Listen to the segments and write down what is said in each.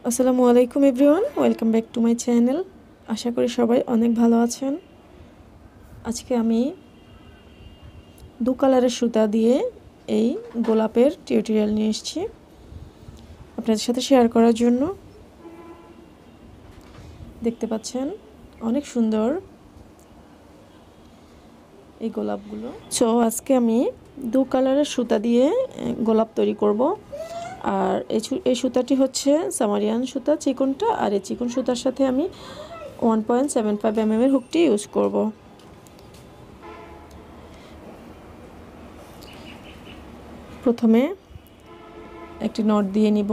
আসসালামু আলাইকুম everyone, welcome back to my channel. আশা করি সবাই অনেক ভালো আছেন। আজকে আমি দু কালারের সুতা দিয়ে এই গোলাপের টিউটোরিয়াল নিয়ে এসেছি আপনাদের সাথে শেয়ার করার জন্য। দেখতে পাচ্ছেন অনেক সুন্দর এই গোলাপগুলো। সো আজকে আমি দু কালারের সুতা দিয়ে গোলাপ তৈরি করব। আর এই সুতাটি হচ্ছে সামারিয়ান সুতা, চিকনটা। আর এই চিকন সুতার সাথে আমি 1.75 mm এর হুকটি ইউজ করব। প্রথমে একটি নট দিয়ে নিব,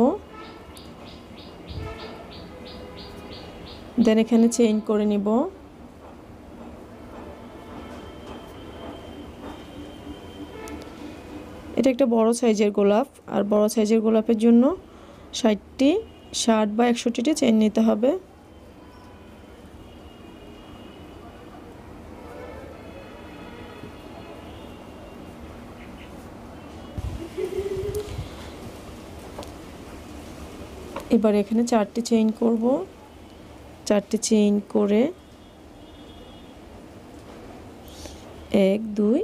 দেন এখানে চেইন করে নিব। এটা একটা বড় সাইজের গোলাপ, আর বড় সাইজের গোলাপের জন্য 60 বা 61টি চেইন নিতে হবে। এবার এখানে 4টি চেইন করব। 4টি চেইন করে 1 2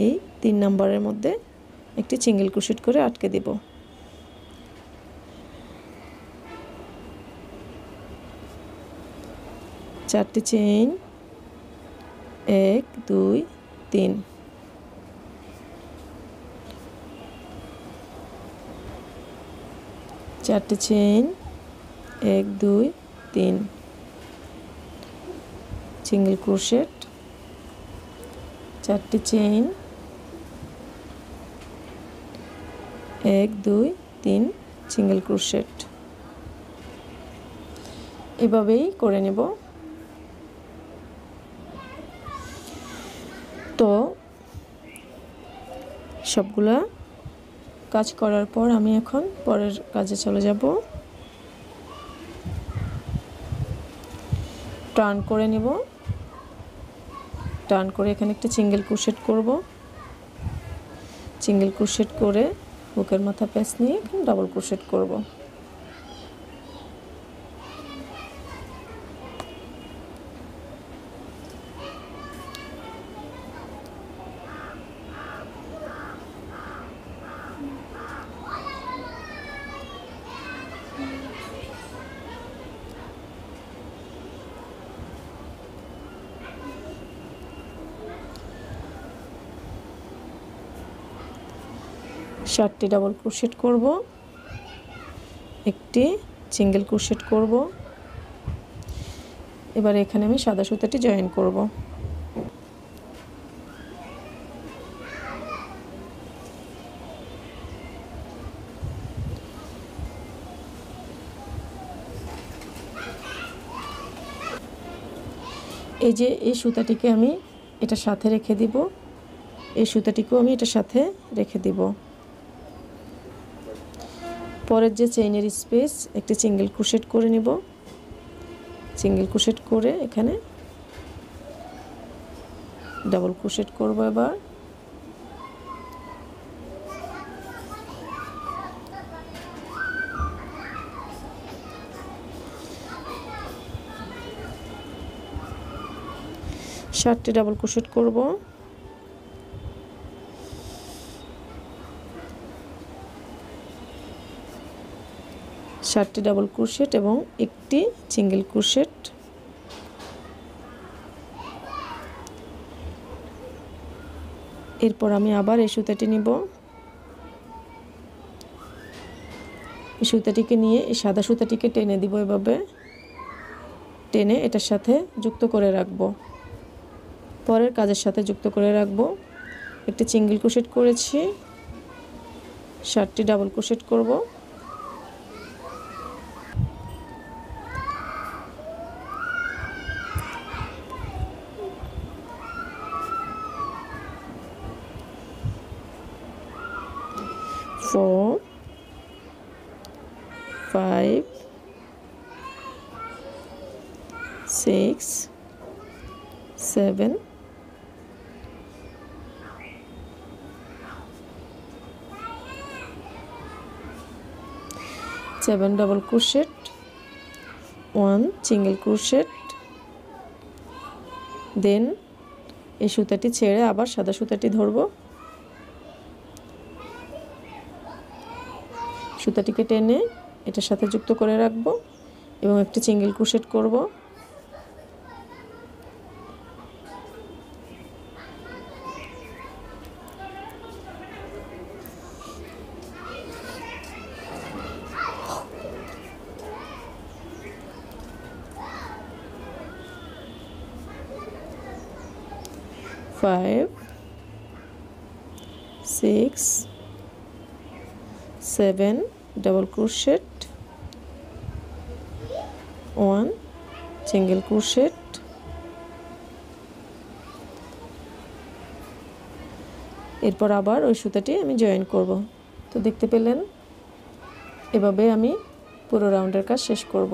এই 3 নম্বরের মধ্যে একটি সিঙ্গেল ক্রোশেট করে আটকে দেব। চারটি চেইন 1 2 3, চারটি চেইন 1 2 3, সিঙ্গেল ক্রোশেট, চারটি চেইন 1 2 3, সিঙ্গেল ক্রোশেট। এভাবেই করে নেব। তো সবগুলা কাজ করার পর আমি এখন পরের কাজে চলে যাব। টার্ন করে নেব। টার্ন করে এখানে একটা সিঙ্গেল ক্রোশেট করব। সিঙ্গেল ক্রোশেট করে হুকের মাথা প্যাঁচ নিয়ে এখানে ডাবল ক্রোশেট করব। ষাটটি ডাবল ক্রোশেট করব, একটি সিঙ্গেল ক্রোশেট করব। এবার এখানে আমি সাদা সুতাটি জয়েন করব। এই যে এই সুতাটিকে আমি এটার সাথে রেখে দিব, এই সুতাটিকেও আমি এটার সাথে রেখে দিব। পরের যে চেইনের স্পেস একটি সিঙ্গেল ক্রোশেট করে নিব। সিঙ্গেল ক্রোশেট করে এখানে ডাবল ক্রোশেট করব। এবার ষাটটি ডাবল ক্রোশেট করব। ষাটটি ডাবল ক্রোশেট এবং একটি সিঙ্গেল ক্রোশেট। এরপর আমি আবার এই সুতাটি নিব। এই সুতাটিকে নিয়ে এই সাদা সুতাটিকে টেনে দিব। এভাবে টেনে এটার সাথে যুক্ত করে রাখব, পরের কাজের সাথে যুক্ত করে রাখব। একটি সিঙ্গেল ক্রোশেট করেছি, ষাটটি ডাবল ক্রোশেট করব। Four, 5 6 7 8 7 double crochet, 1 single crochet, then এই সুতাটি ছেড়ে আবার সাদা সুতাটি ধরব, সুতাটিকে টেনে এটার সাথে যুক্ত করে রাখব এবং একটি সিঙ্গেল ক্রোশেট করব। Five, 6, 7 double crochet, 1 single crochet, এরপর আবার ওই সুতাটি আমি জয়েন করব। তো দেখতে পেলেন, এভাবে আমি পুরো রাউন্ডের কাজ শেষ করব।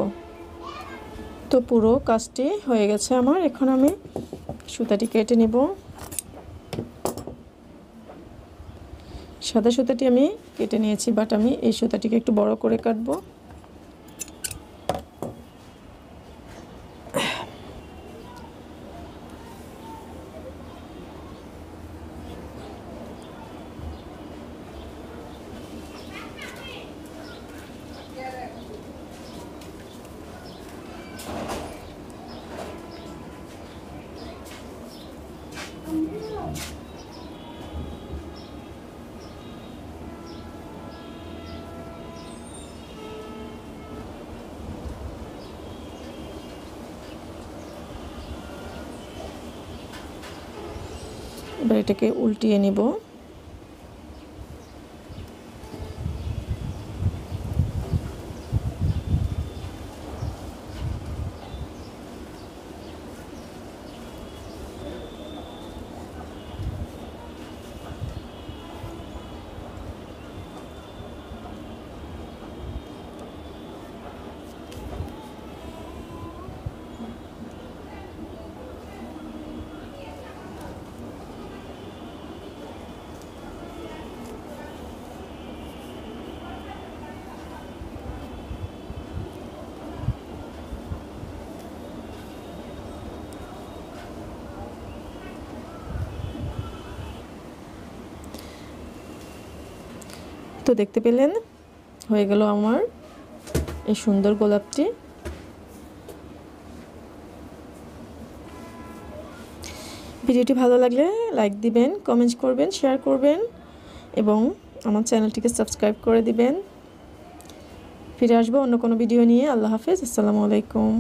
তো পুরো কাজটি হয়ে গেছে আমার। এখন আমি সুতাটি কেটে নেব। সাদা সুতাটি আমি কেটে নিয়েছি, বাট আমি এই সুতাটিকে একটু বড় করে কাটবো। এবার এটাকে উল্টিয়ে নিব। তো দেখতে পেলেন, হয়ে গেল আমার এই সুন্দর গোলাপটি। ভিডিওটি ভালো লাগলে লাইক দিবেন, কমেন্ট করবেন, শেয়ার করবেন এবং আমার চ্যানেলটিকে সাবস্ক্রাইব করে দিবেন। ফিরে আসবো অন্য কোনো ভিডিও নিয়ে। আল্লাহ হাফেজ, আসসালামু আলাইকুম।